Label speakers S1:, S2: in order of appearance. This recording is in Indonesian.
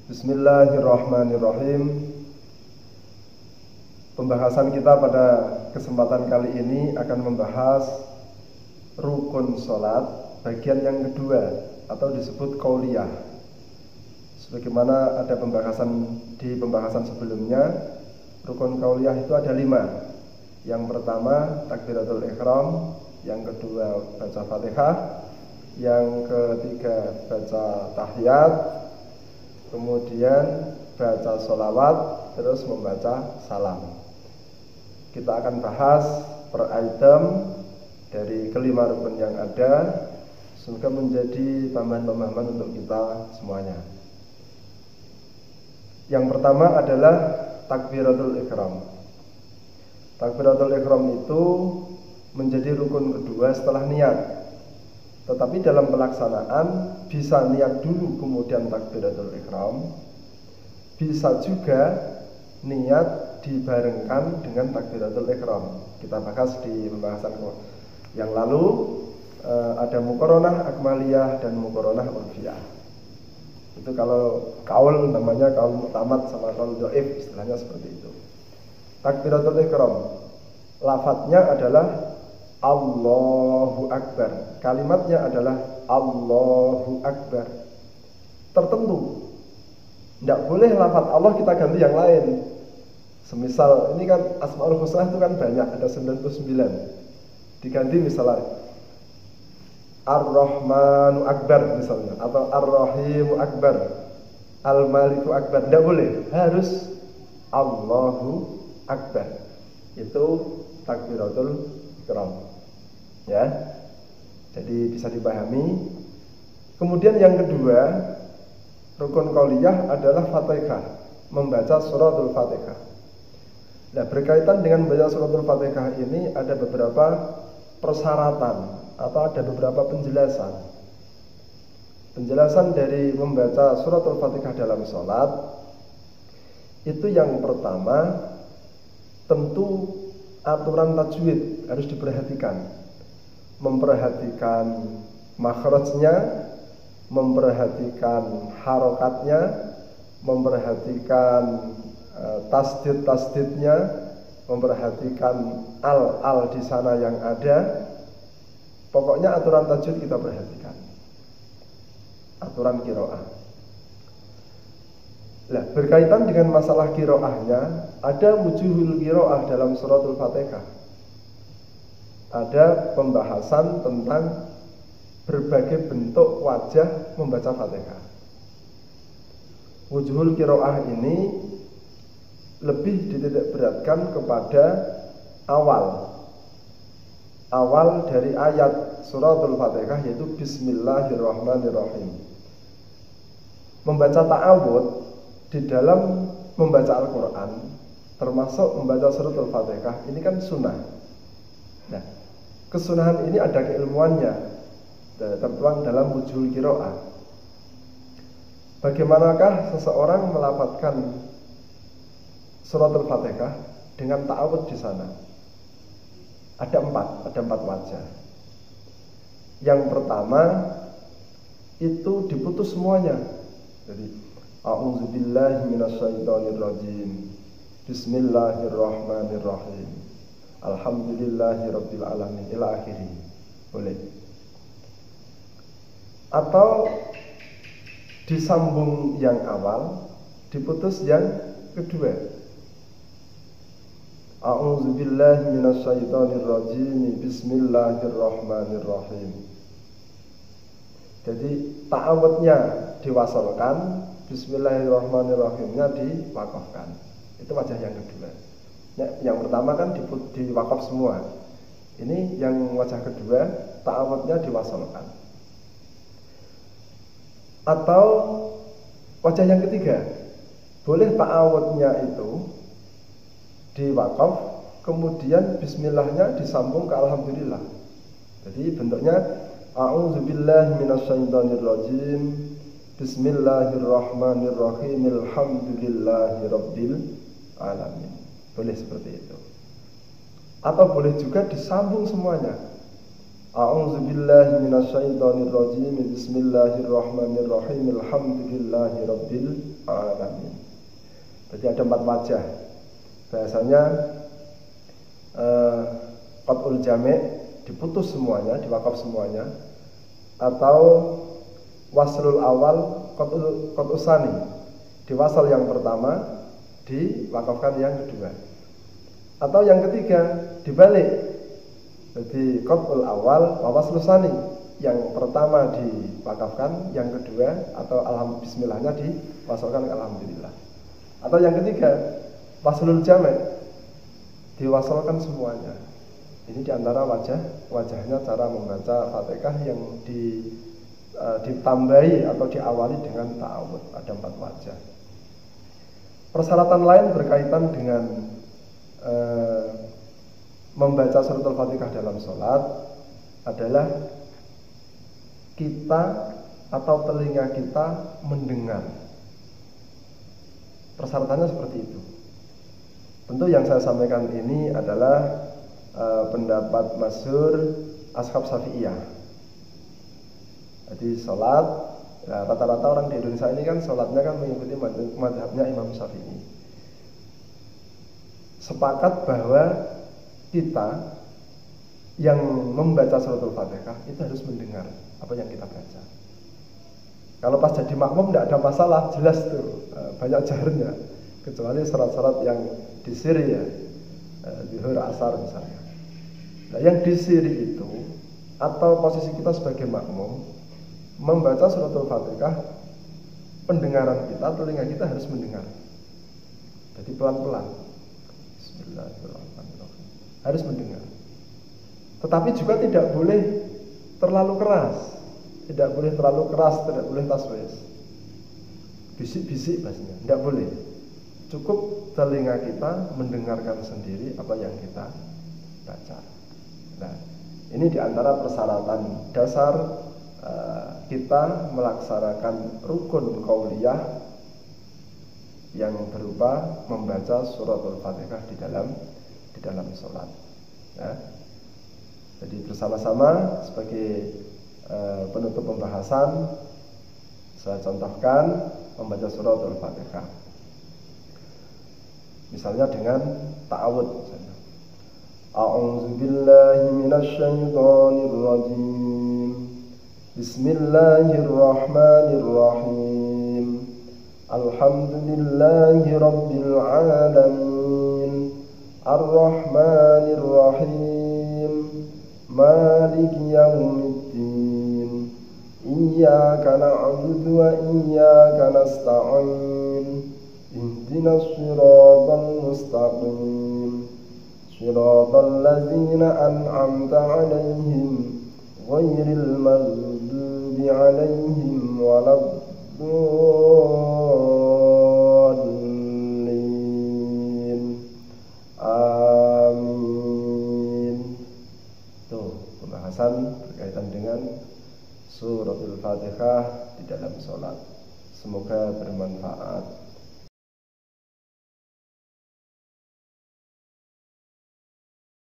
S1: Bismillahirrahmanirrahim. Pembahasan kita pada kesempatan kali ini akan membahas rukun sholat bagian yang kedua atau disebut qauliyah. Sebagaimana ada di pembahasan sebelumnya, rukun qauliyah itu ada 5. Yang pertama takbiratul ihram, yang kedua baca Fatihah, yang ketiga baca tahiyat, kemudian baca sholawat, terus membaca salam. Kita akan bahas per item dari kelima rukun yang ada, semoga menjadi tambahan pemahaman untuk kita semuanya. Yang pertama adalah takbiratul ihram. Takbiratul ihram itu menjadi rukun kedua setelah niat. Tetapi dalam pelaksanaan bisa niat dulu kemudian takbiratul ihram, bisa juga niat dibarengkan dengan takbiratul ihram. Kita bahas di pembahasan yang lalu, ada muqaronah akmaliyah dan muqaronah urfiyah. Itu kalau kaul namanya kaul mutamat sama kaul dhaif, istilahnya seperti itu. Takbiratul ihram, lafadznya adalah Allahu Akbar. Kalimatnya adalah Allahu Akbar. Tertentu. Tidak boleh lafadz Allah kita ganti yang lain. Semisal ini kan Asmaul Husna itu kan banyak, ada 99. Diganti misalnya Ar-Rahmanu Akbar misalnya, atau Ar-Rahimu Akbar, Al-Maliku Akbar. Tidak boleh, harus Allahu Akbar. Itu takbiratul ihram. Ya, jadi bisa dipahami. Kemudian yang kedua, rukun qauliyah adalah Fatihah, membaca suratul Fatihah. Nah, berkaitan dengan membaca suratul Fatihah ini ada beberapa persyaratan atau ada beberapa penjelasan. Penjelasan dari membaca suratul Fatihah dalam sholat itu yang pertama, tentu aturan tajwid harus diperhatikan. Memperhatikan makhrajnya, memperhatikan harokatnya, memperhatikan tasdid-tasdidnya, memperhatikan al di sana yang ada. Pokoknya aturan tajwid kita perhatikan. Aturan qiraah. Nah, berkaitan dengan masalah qiraahnya, ada wujuhul qiraah dalam suratul Fatihah. Ada pembahasan tentang berbagai bentuk wajah membaca Fatihah. Wujuhul qiraah ini lebih dititik beratkan kepada awal dari ayat suratul Fatihah, yaitu Bismillahirrahmanirrahim. Membaca ta'awud di dalam membaca Al-Quran, termasuk membaca suratul Fatihah, ini kan sunnah. Nah, kesunahan ini ada keilmuannya, tertuang dalam wujuhul qiraah. Bagaimanakah seseorang melafadzkan suratul Fatihah dengan ta'awud di sana? Ada empat wajah. Yang pertama itu diputus semuanya. Jadi a'udzubillahi minasyaitonirrajim. Bismillahirrahmanirrahim. Alhamdulillahirabbil alamin ila akhirih. Boleh. Atau disambung yang awal, diputus yang kedua. A'udzubillahi minasyaitonirrajim. Bismillahirrahmanirrahim. Jadi ta'awudnya diwasalkan, Bismillahirrahmanirrahimnya diwakafkan. Itu wajah yang kedua. Yang pertama kan diwakaf semua. Ini yang wajah kedua, ta'awudnya diwasalkan. Atau wajah yang ketiga, boleh ta'awudnya itu diwakaf, kemudian bismillahnya disambung ke alhamdulillah. Jadi bentuknya a'udzubillahi minasyaitonirrajim. Bismillahirrahmanirrahim. Alhamdulillahirabbil alamin. Boleh seperti itu. Atau boleh juga disambung semuanya. A'udzu billahi minasyaitonir rajim. Bismillahirrahmanirrahim. Alhamdulillahi rabbil alamin. Jadi ada 4 wajah. Biasanya qat'ul jami' diputus semuanya, diwakaf semuanya, atau waslul awal qat'us tsani, diwasal yang pertama, diwakafkan yang kedua. Atau yang ketiga dibalik. Jadi qat'ul awal wa waslus tsani, yang pertama diwakafkan, yang kedua atau bismillahnya diwasalkan ke alhamdulillah. Atau yang ketiga waslul jami', diwasalkan semuanya. Ini diantara wajahnya cara membaca Fatihah yang ditambahi atau diawali dengan ta'awudz. Ada 4 wajah. Persyaratan lain berkaitan dengan membaca suratul Fatihah dalam sholat adalah kita atau telinga kita mendengar. Persyaratannya seperti itu. Tentu yang saya sampaikan ini adalah pendapat masyhur ashab Syafi'iyah. Jadi sholat, rata-rata orang di Indonesia ini kan sholatnya kan mengikuti mazhabnya Imam Syafi'i. Sepakat bahwa kita yang membaca suratul Fatihah itu harus mendengar apa yang kita baca. Kalau pas jadi makmum tidak ada masalah, jelas tuh banyak jaharnya, kecuali surat-surat yang di siri ya, zuhur, asar misalnya. Nah, yang di siri itu atau posisi kita sebagai makmum membaca suratul Fatihah, pendengaran kita, telinga kita harus mendengar. Jadi pelan-pelan. Bismillahirrahmanirrahim. Harus mendengar. Tetapi juga tidak boleh terlalu keras. Tidak boleh terlalu keras, tidak boleh taswis. Bisik-bisik pastinya, tidak boleh. Cukup telinga kita mendengarkan sendiri apa yang kita baca. Nah, ini diantara persyaratan dasar kita melaksanakan rukun qauliyah yang berupa membaca suratul Fatihah di dalam sholat. Ya. Jadi bersama-sama sebagai penutup pembahasan, saya contohkan membaca suratul Fatihah. Misalnya dengan ta'awudz. A'udzu billahi minasyaitonir rajim. Bismillahirrahmanirrahim. Alhamdulillahi rabbil alamin. Ar-Rahmanir Rahim. Maliki yaumiddin. Iyyaka na'budu wa iyyaka nasta'in. Ihdinas siratal mustaqim. Siratal ladzina an'amta 'alaihim ghairil maghdubi 'alaihim waladdallin. Amin. Tuh, pembahasan berkaitan dengan suratul Fatihah di dalam sholat. Semoga bermanfaat.